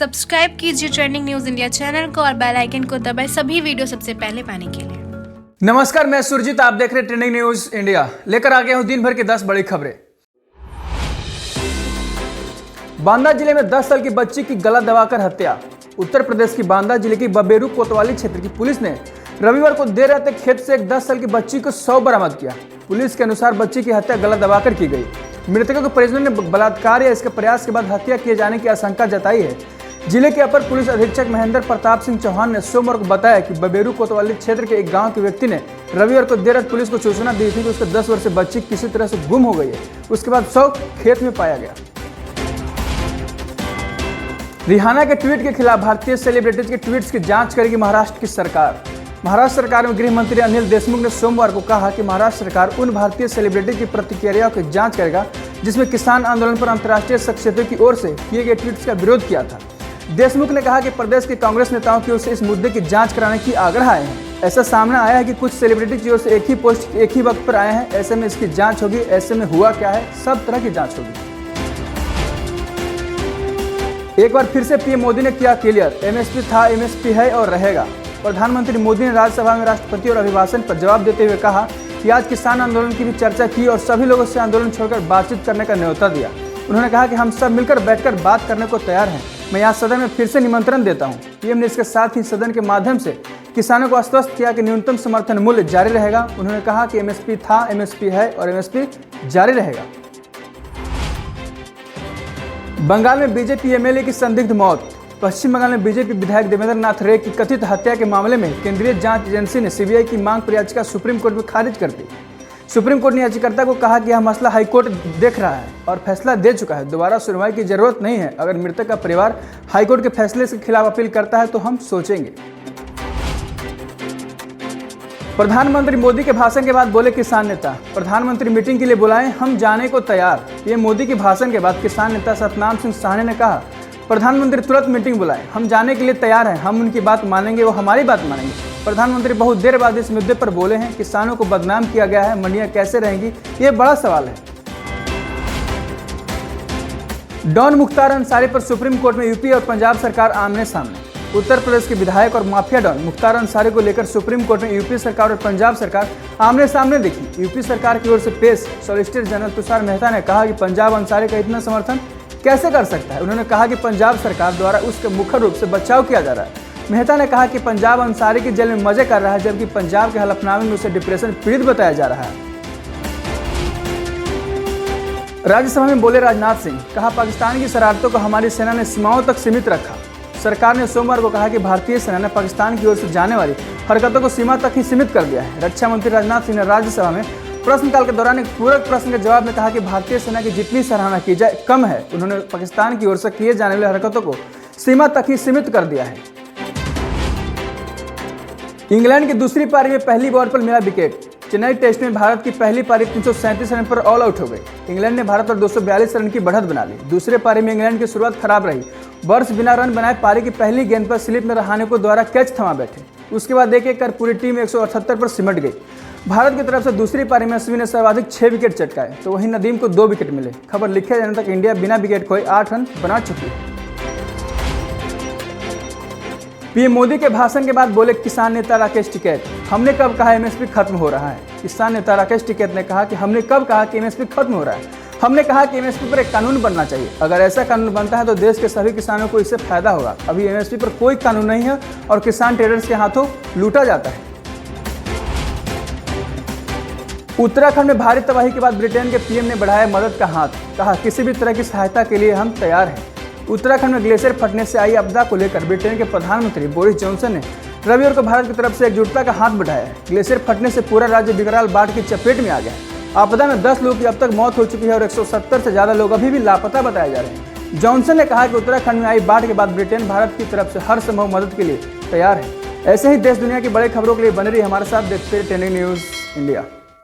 Subscribe कीजिए trending news India channel को और बेल आइकन को दबाएं सभी वीडियो सबसे पहले पाने के लिए। नमस्कार, मैं सुरजीत, आप देख रहे हैं ट्रेंडिंग न्यूज इंडिया। लेकर आ गया हूं दिन भर की 10 बड़ी खबरें। बांदा जिले में 10 साल की बच्ची की गला दबाकर हत्या। उत्तर प्रदेश की बांदा जिले की बबेरू कोतवाली क्षेत्र की पुलिस ने रविवार को देर रात खेत से एक 10 साल की बच्ची को शव बरामद किया। पुलिस के अनुसार बच्ची की हत्या गला दबाकर की गई। मृतकों के परिजनों ने बलात्कार या इसके प्रयास के बाद हत्या किए जाने की आशंका जताई है। जिले के अपर पुलिस अधीक्षक महेंद्र प्रताप सिंह चौहान ने सोमवार को बताया कि बबेरू कोतवाली क्षेत्र के एक गांव के व्यक्ति ने रविवार को देर रात पुलिस को सूचना दी थी कि उसके 10 वर्षीय बच्ची किसी तरह से गुम हो गई है। उसके बाद शव खेत में पाया गया। रिहाना के ट्वीट के खिलाफ भारतीय सेलिब्रिटीज के ट्वीट्स की जांच करेगी महाराष्ट्र की सरकार। महाराष्ट्र सरकार में गृह मंत्री अनिल देशमुख ने सोमवार को कहा कि महाराष्ट्र सरकार उन भारतीय सेलिब्रिटी की प्रतिक्रियाओं की जांच करेगा जिसमें किसान आंदोलन पर अंतर्राष्ट्रीय शख्सियतों की ओर से किए गए ट्वीट्स का विरोध किया था। देशमुख ने कहा कि प्रदेश के कांग्रेस नेताओं की ओर से इस मुद्दे की जांच कराने की आग्रह आए हैं। ऐसा सामने आया है कि कुछ सेलिब्रिटी की ओर से एक ही पोस्ट एक ही वक्त पर आए हैं। ऐसे में इसकी जांच होगी। ऐसे में हुआ क्या है, सब तरह की जांच होगी। एक बार फिर से पीएम मोदी ने किया क्लियर, एमएसपी था, एमएसपी है और रहेगा। प्रधानमंत्री मोदी ने राज्यसभा में राष्ट्रपति और अभिभाषण पर जवाब देते हुए कहा कि आज किसान आंदोलन की भी चर्चा की और सभी लोगों से आंदोलन छोड़कर बातचीत करने का न्योता दिया। उन्होंने कहा कि हम सब मिलकर बैठकर बात करने को तैयार हैं। मैं यहाँ सदन में फिर से निमंत्रण देता हूँ। पीएम ने इसके साथ ही सदन के माध्यम से किसानों को आश्वस्त किया कि न्यूनतम समर्थन मूल्य जारी रहेगा। उन्होंने कहा कि एमएसपी था, एमएसपी है और एमएसपी जारी रहेगा। बंगाल में बीजेपी एमएलए की संदिग्ध मौत। पश्चिम बंगाल में बीजेपी विधायक देवेंद्र नाथ रे की कथित हत्या के मामले में केंद्रीय जांच एजेंसी ने सीबीआई की मांग पर याचिका सुप्रीम कोर्ट में खारिज कर दी। सुप्रीम कोर्ट ने याचिकाकर्ता को कहा कि यह मसला हाईकोर्ट देख रहा है और फैसला दे चुका है। दोबारा सुनवाई की जरूरत नहीं है। अगर मृतक का परिवार हाईकोर्ट के फैसले के खिलाफ अपील करता है तो हम सोचेंगे। प्रधानमंत्री मोदी के भाषण के बाद बोले किसान नेता, प्रधानमंत्री मीटिंग के लिए बुलाएं, हम जाने को तैयार। ये मोदी के भाषण के बाद किसान नेता सतनाम सिंह साहनी ने कहा, प्रधानमंत्री तुरंत मीटिंग बुलाएं, हम जाने के लिए तैयार हैं, हम उनकी बात मानेंगे, वो हमारी बात मानेंगे। प्रधानमंत्री बहुत देर बाद इस मुद्दे पर बोले हैं। किसानों को बदनाम किया गया है, मंडियां कैसे रहेंगी, ये बड़ा सवाल है। डॉन मुख्तार अंसारी पर सुप्रीम कोर्ट में यूपी और पंजाब सरकार आमने सामने। उत्तर प्रदेश के विधायक और माफिया डॉन मुख्तार अंसारी को लेकर सुप्रीम कोर्ट में यूपी सरकार और पंजाब सरकार आमने सामने दिखी। यूपी सरकार की ओर से पेश सॉलिसिटर जनरल तुषार मेहता ने कहा कि पंजाब अंसारी का इतना समर्थन कैसे कर सकता है। उन्होंने कहा कि पंजाब सरकार द्वारा उसके मुख्य रूप से बचाव किया जा रहा है। मेहता ने कहा कि पंजाब अंसारी की जेल में मजे कर रहा है, जबकि पंजाब के हलफनामे में उसे डिप्रेशन पीड़ित बताया जा रहा है। राज्यसभा में बोले राजनाथ सिंह, कहा पाकिस्तान की शरारतों को हमारी सेना ने सीमाओं तक सीमित रखा। सरकार ने सोमवार को कहा कि भारतीय सेना ने पाकिस्तान की ओर से जाने वाली हरकतों को सीमा तक ही सीमित कर दिया है। रक्षा मंत्री राजनाथ सिंह ने राज्यसभा में प्रश्नकाल के दौरान एक पूरक प्रश्न के जवाब में कहा कि भारतीय सेना की जितनी सराहना की जाए कम है। उन्होंने पाकिस्तान की ओर से किए जाने वाली हरकतों को सीमा तक ही सीमित कर दिया है। इंग्लैंड की दूसरी पारी में पहली बॉल पर मिला विकेट। चेन्नई टेस्ट में भारत की पहली पारी 337 रन पर ऑल आउट हो गई। इंग्लैंड ने भारत पर 242 रन की बढ़त बना ली। दूसरे पारी में इंग्लैंड की शुरुआत खराब रही। बर्स बिना रन बनाए पारी की पहली गेंद पर स्लिप में रहाणे को द्वारा कैच थमा बैठे। उसके बाद एक एक कर पूरी टीम 178 पर सिमट गई। भारत की तरफ से दूसरी पारी में अश्विन ने सर्वाधिक 6 विकेट चटकाए तो वहीं नदीम को 2 विकेट मिले। खबर लिखे जाने तक इंडिया बिना विकेट खोए 8 रन बना चुकी है। पीएम मोदी के भाषण के बाद बोले किसान नेता राकेश टिकैत, हमने कब कहा एमएसपी खत्म हो रहा है। किसान नेता राकेश टिकैत ने कहा कि हमने कब कहा कि एमएसपी खत्म हो रहा है। हमने कहा कि एमएसपी पर एक कानून बनना चाहिए। अगर ऐसा कानून बनता है तो देश के सभी किसानों को इससे फायदा होगा। अभी एमएसपी पर कोई कानून नहीं है और किसान ट्रेडर्स के हाथों लूटा जाता है। उत्तराखंड में भारी तबाही के बाद ब्रिटेन के पीएम ने बढ़ाया मदद का हाथ। कहा किसी भी तरह की सहायता के लिए हम तैयार हैं। उत्तराखंड में ग्लेशियर फटने से आई आपदा को लेकर ब्रिटेन के प्रधानमंत्री बोरिस जॉनसन ने रविवार को भारत की तरफ से एकजुटता का हाथ बढ़ाया है। ग्लेशियर फटने से पूरा राज्य विकराल बाढ़ की चपेट में आ गया है। आपदा में 10 लोगों की अब तक मौत हो चुकी है और 170 से ज्यादा लोग अभी भी लापता बताए जा रहे हैं। जॉनसन ने कहा कि उत्तराखंड में आई बाढ़ के बाद ब्रिटेन भारत की तरफ से हर संभव मदद के लिए तैयार है। ऐसे ही देश दुनिया की बड़ी खबरों के लिए बने रहिए हमारे साथ। देखते रहिए ट्रेंडिंग न्यूज इंडिया।